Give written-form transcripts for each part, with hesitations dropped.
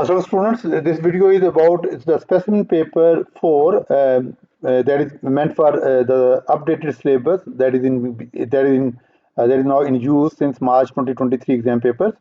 So students, this video is about the specimen paper 4 that is meant for the updated syllabus that is now in use since March 2023 exam papers.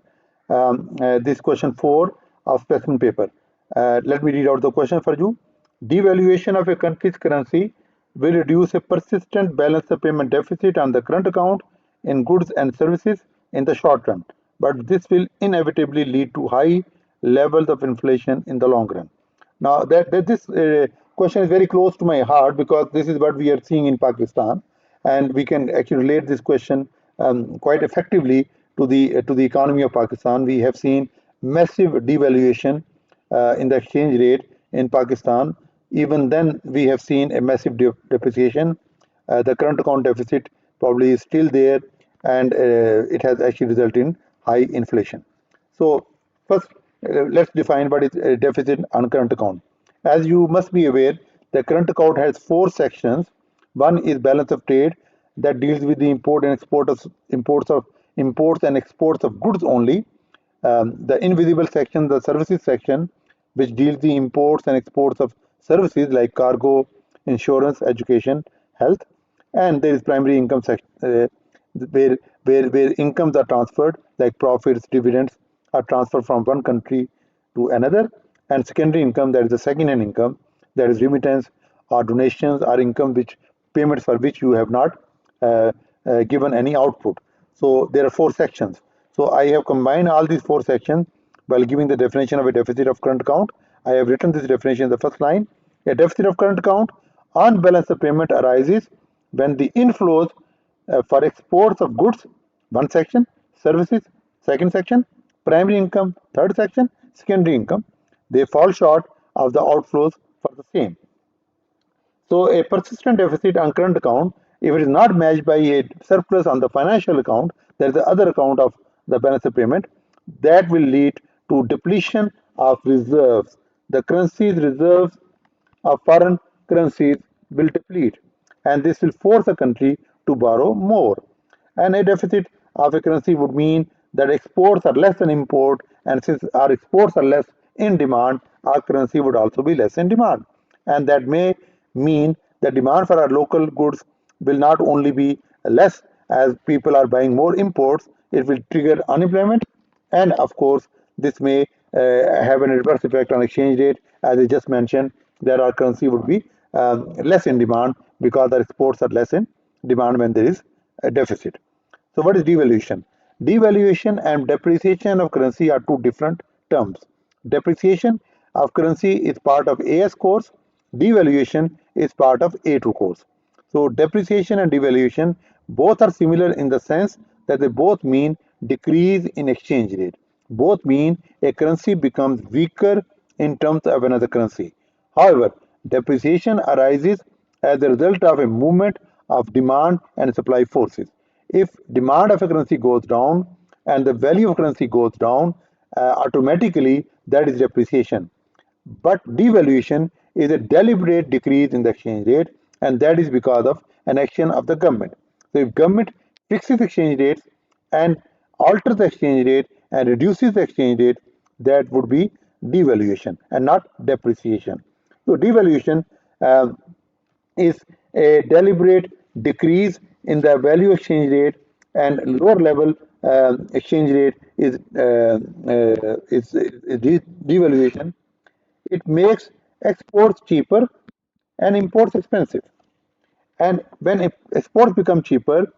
This question 4 of specimen paper. Let me read out the question for you. Devaluation of a country's currency will reduce a persistent balance of payment deficit on the current account in goods and services in the short run, but this will inevitably lead to high levels of inflation in the long run. Now, this question is very close to my heart because this is what we are seeing in Pakistan, and we can actually relate this question quite effectively to the economy of Pakistan. We have seen massive devaluation in the exchange rate in Pakistan. Even then, we have seen a massive depreciation. The current account deficit probably is still there, and it has actually resulted in high inflation. So, first, let's define what is a deficit on current account. As you must be aware, the current account has four sections. One is balance of trade that deals with the import and export of imports and exports of goods only. The invisible section, the services section, which deals the imports and exports of services like cargo, insurance, education, health, and there is primary income section where where incomes are transferred, like profits, dividends, are transferred from one country to another, and secondary income, that is the second-hand income, that is remittance or donations or income which payments for which you have not given any output. So there are four sections. So I have combined all these four sections while giving the definition of a deficit of current account. I have written this definition in the first line. A deficit of current account on balance of payment arises when the inflows for exports of goods, one section, services, second section, primary income, third section, secondary income, they fall short of the outflows for the same. So a persistent deficit on current account, if it is not matched by a surplus on the financial account, there is the other account of the balance of payment, that will lead to depletion of reserves. The currency's reserves of foreign currencies will deplete, and this will force a country to borrow more. And a deficit of a currency would mean that exports are less than import, and since our exports are less in demand, our currency would also be less in demand. And that may mean the demand for our local goods will not only be less as people are buying more imports, it will trigger unemployment, and of course, this may have an adverse effect on exchange rate. As I just mentioned, that our currency would be less in demand because our exports are less in demand when there is a deficit. So what is devaluation? Devaluation and depreciation of currency are two different terms. Depreciation of currency is part of AS course. Devaluation is part of A2 course. So depreciation and devaluation both are similar in the sense that they both mean decrease in exchange rate. Both mean a currency becomes weaker in terms of another currency. However, depreciation arises as a result of a movement of demand and supply forces. If demand of a currency goes down and the value of currency goes down, automatically that is depreciation. But devaluation is a deliberate decrease in the exchange rate, and that is because of an action of the government. So if government fixes exchange rates and alters the exchange rate and reduces the exchange rate, that would be devaluation and not depreciation. So devaluation is a deliberate decrease in the value exchange rate, and lower level exchange rate is devaluation. It makes exports cheaper and imports expensive. And when exports become cheaper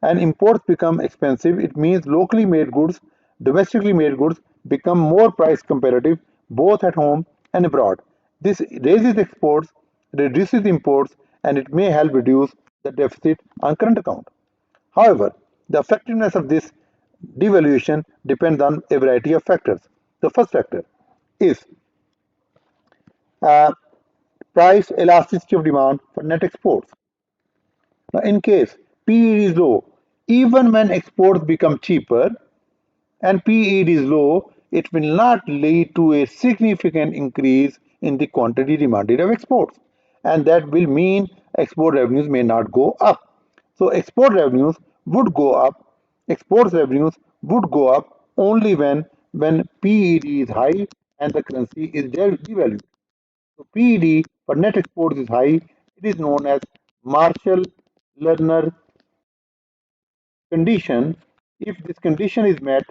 and imports become expensive, it means locally made goods, domestically made goods become more price competitive both at home and abroad. This raises exports, reduces imports, and it may help reduce the deficit on current account. However, the effectiveness of this devaluation depends on a variety of factors. The first factor is uh, price elasticity of demand for net exports. Now, in case PED is low, even when exports become cheaper and PED is low, it will not lead to a significant increase in the quantity demanded of exports. And that will mean export revenues may not go up. So export revenues would go up, exports revenues would go up only when PED is high and the currency is devalued. So PED for net exports is high. It is known as Marshall-Lerner condition. If this condition is met,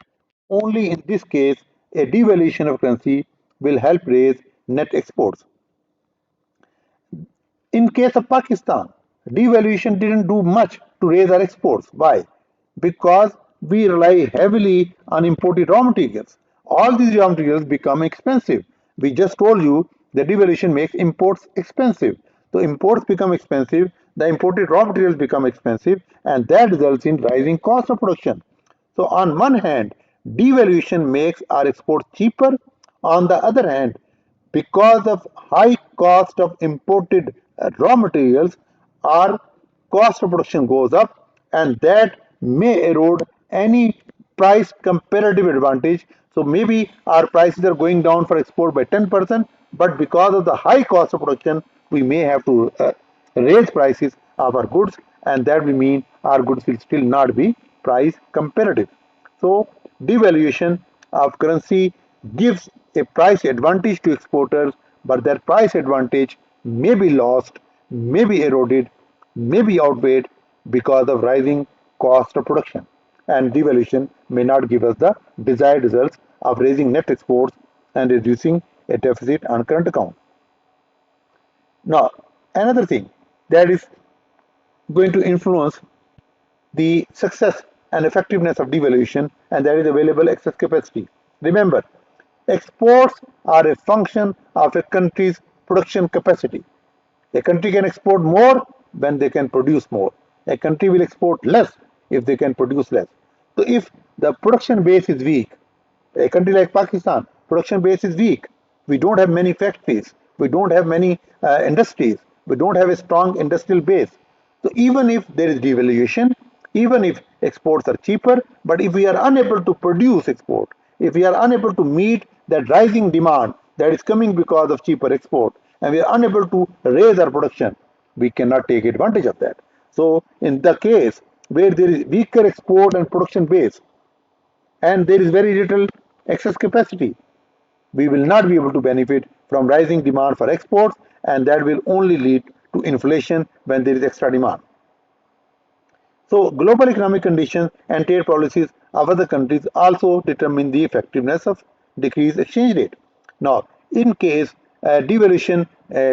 only in this case a devaluation of currency will help raise net exports. In case of Pakistan, devaluation didn't do much to raise our exports. Why? Because we rely heavily on imported raw materials. All these raw materials become expensive. We just told you that devaluation makes imports expensive. So imports become expensive, the imported raw materials become expensive, and that results in rising cost of production. So on one hand, devaluation makes our exports cheaper. On the other hand, because of high cost of imported raw materials, our cost of production goes up, and that may erode any price comparative advantage. So maybe our prices are going down for export by 10%, but because of the high cost of production, we may have to raise prices of our goods, and that will mean our goods will still not be price comparative. So devaluation of currency gives a price advantage to exporters, but that price advantage may be lost, may be eroded, may be outweighed because of rising cost of production. And devaluation may not give us the desired results of raising net exports and reducing a deficit on current account. Now, another thing that is going to influence the success and effectiveness of devaluation, and that is available excess capacity. Remember, exports are a function of a country's production capacity. A country can export more when they can produce more. A country will export less if they can produce less. So if the production base is weak, a country like Pakistan, production base is weak. We don't have many factories. We don't have many industries. We don't have a strong industrial base. So even if there is devaluation, even if exports are cheaper, but if we are unable to produce export, if we are unable to meet that rising demand that is coming because of cheaper export, and we are unable to raise our production, we cannot take advantage of that. So in the case where there is weaker export and production base, and there is very little excess capacity, we will not be able to benefit from rising demand for exports, and that will only lead to inflation when there is extra demand. So global economic conditions and trade policies of other countries also determine the effectiveness of decreased exchange rate. Now, in case devaluation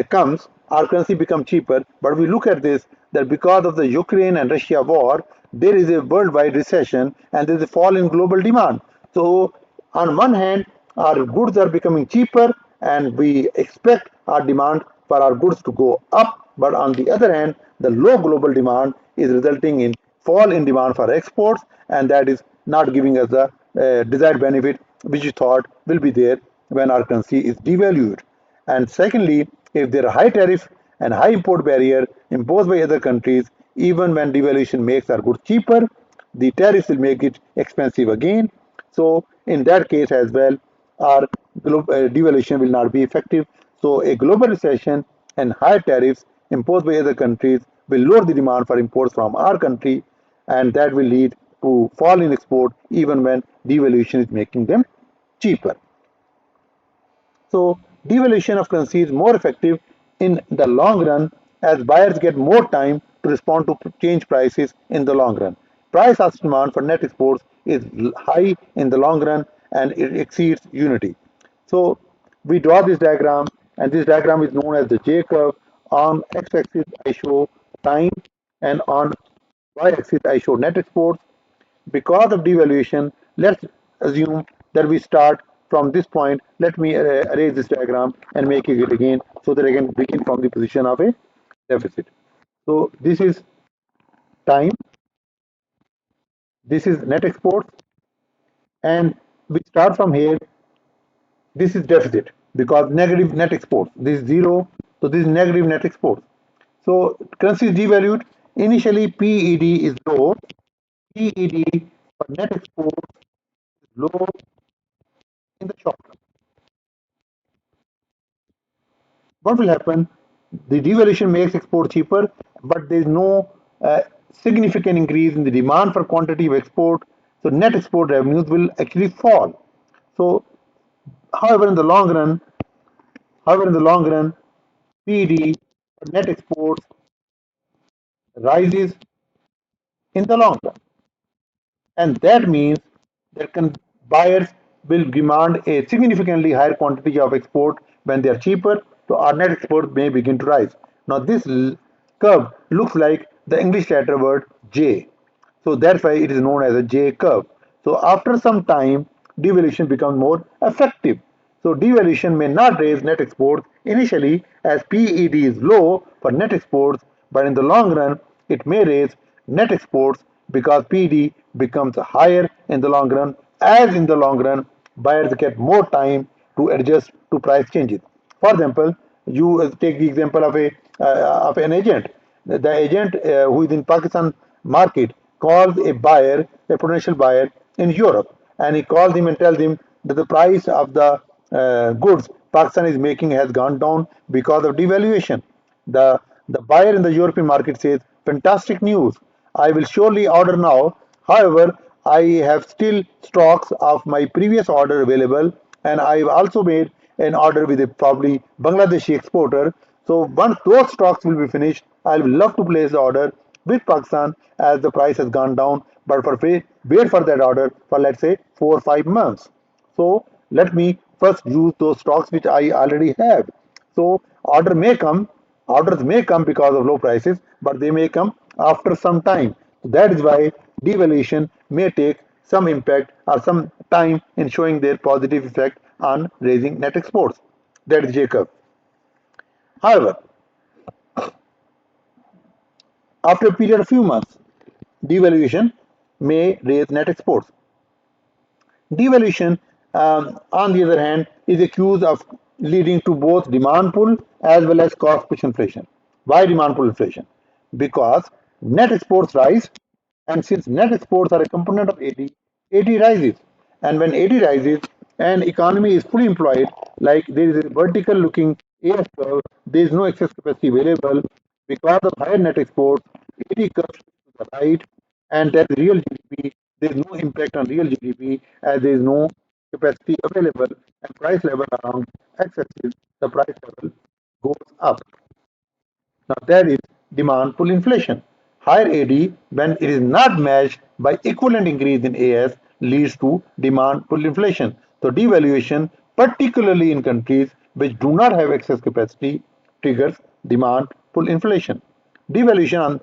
comes, our currency becomes cheaper, but we look at this that because of the Ukraine and Russia war, there is a worldwide recession and there is a fall in global demand. So on one hand, our goods are becoming cheaper and we expect our demand for our goods to go up, but on the other hand, the low global demand is resulting in fall in demand for exports, and that is not giving us the desired benefit which we thought will be there when our currency is devalued. And secondly, if there are high tariff and high import barrier imposed by other countries, even when devaluation makes our goods cheaper, the tariffs will make it expensive again. So in that case as well, our devaluation will not be effective. So a global recession and high tariffs imposed by other countries will lower the demand for imports from our country, and that will lead to fall in export even when devaluation is making them cheaper. So devaluation of currency is more effective in the long run as buyers get more time to respond to change prices in the long run. Price as demand for net exports is high in the long run and it exceeds unity. So we draw this diagram, and this diagram is known as the J curve. On x-axis I show time, and on y-axis I show net exports. Because of devaluation, let's assume that we start from this point. Let me erase this diagram and make it again so that I can begin from the position of a deficit. So this is time, this is net exports, and we start from here. This is deficit because negative net exports. This is zero, so this is negative net exports. So currency is devalued. Initially, PED is low. PED for net exports is low in the short term. What will happen? The devaluation makes export cheaper, but there is no significant increase in the demand for quantity of export. So net export revenues will actually fall. So However, in the long run, PD, net exports rises in the long run, and that means that buyers will demand a significantly higher quantity of export when they are cheaper, so our net export may begin to rise. Now, this curve looks like the English letter word J, so that's why it is known as a J curve. So, after some time, devaluation becomes more effective. So devaluation may not raise net exports initially as PED is low for net exports, but in the long run, it may raise net exports because PED becomes higher in the long run. As in the long run, buyers get more time to adjust to price changes. For example, you take the example of an agent. The agent who is in Pakistan market calls a buyer, a potential buyer in Europe, and he calls him and tells him that the price of the goods Pakistan is making has gone down because of devaluation. The buyer in the European market says, "Fantastic news! I will surely order now. However, I have still stocks of my previous order available, and I've also made an order with a probably Bangladeshi exporter. So once those stocks will be finished, I will love to place the order with Pakistan as the price has gone down, but wait for that order for let's say 4 or 5 months. So let me first use those stocks which I already have. So orders may come because of low prices, but they may come after some time. That is why devaluation may take some impact or some time in showing their positive effect on raising net exports. That is Jacob. However, after a period of few months, devaluation may raise net exports. Devaluation, on the other hand, is accused of leading to both demand pull as well as cost push inflation. Why demand pull inflation? Because net exports rise, and since net exports are a component of AD rises. And when AD rises, an economy is fully employed, like there is a vertical looking AS curve, there is no excess capacity available. Because of higher net exports, AD curve to the right, and that real GDP, there is no impact on real GDP as there is no capacity available and price level around excesses, the price level goes up. Now that is demand pull inflation. Higher AD when it is not matched by equivalent increase in AS leads to demand pull inflation. So devaluation, particularly in countries which do not have excess capacity, triggers demand pull inflation. Devaluation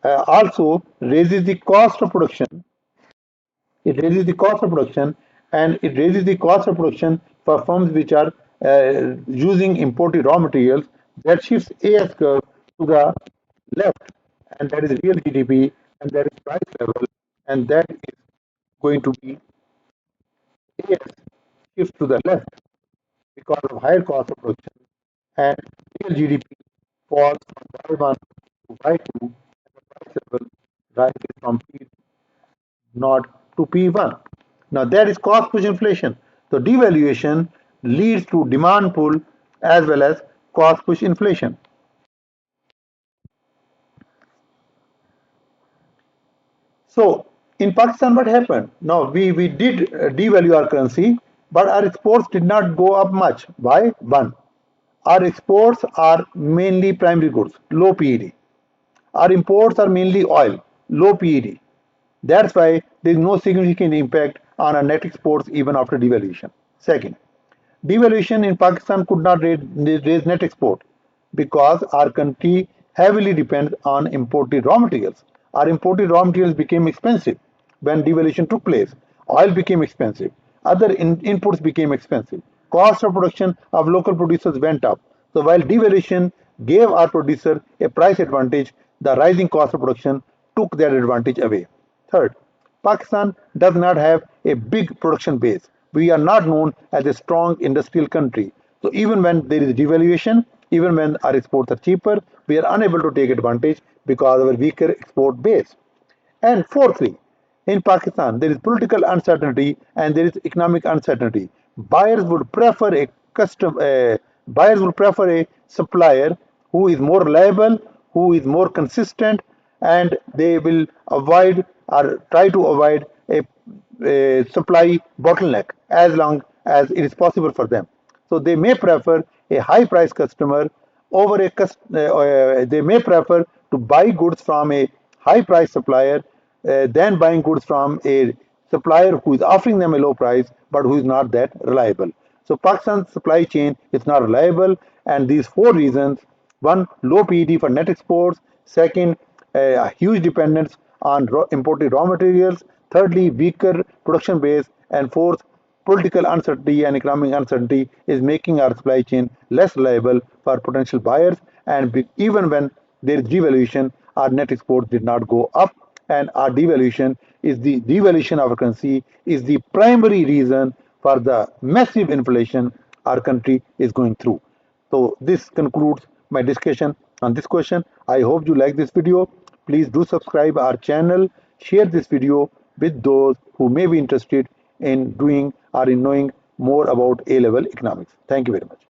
also raises the cost of production. It raises the cost of production, and it raises the cost of production for firms which are using imported raw materials. That shifts AS curve to the left, and that is real GDP, and that is price level, and that is going to be AS shift to the left because of higher cost of production, and real GDP falls from Y1 to Y2, and the price level rises from P not to P1. Now that is cost push inflation. So devaluation leads to demand pull as well as cost push inflation. So in Pakistan, what happened? Now we did devalue our currency, but our exports did not go up much. Why? One, our exports are mainly primary goods, low PED. Our imports are mainly oil, low PED. That's why there is no significant impact on our net exports even after devaluation. Second, devaluation in Pakistan could not raise net export because our country heavily depends on imported raw materials. Our imported raw materials became expensive when devaluation took place. Oil became expensive. Other inputs became expensive. Cost of production of local producers went up. So while devaluation gave our producer a price advantage, the rising cost of production took that advantage away. Third, Pakistan does not have a big production base. We are not known as a strong industrial country. So even when there is devaluation, even when our exports are cheaper, we are unable to take advantage because of our weaker export base. And fourthly, in Pakistan, there is political uncertainty and there is economic uncertainty. Buyers would prefer a custom. Buyers would prefer a supplier who is more reliable, who is more consistent, and they will avoid or try to avoid a supply bottleneck as it is possible for them. So they may prefer a high price customer over they may prefer to buy goods from a high price supplier than buying goods from a supplier who is offering them a low price but who is not that reliable. So Pakistan's supply chain is not reliable, and these four reasons: one, low PET for net exports; second, a huge dependence on imported raw materials; thirdly, weaker production base; and fourth, political uncertainty and economic uncertainty is making our supply chain less reliable for potential buyers. And even when there is devaluation, our net exports did not go up, and our devaluation of our currency is the primary reason for the massive inflation our country is going through. So this concludes my discussion on this question. I hope you like this video. Please do subscribe our channel, share this video with those who may be interested in doing or in knowing more about A-level economics. Thank you very much.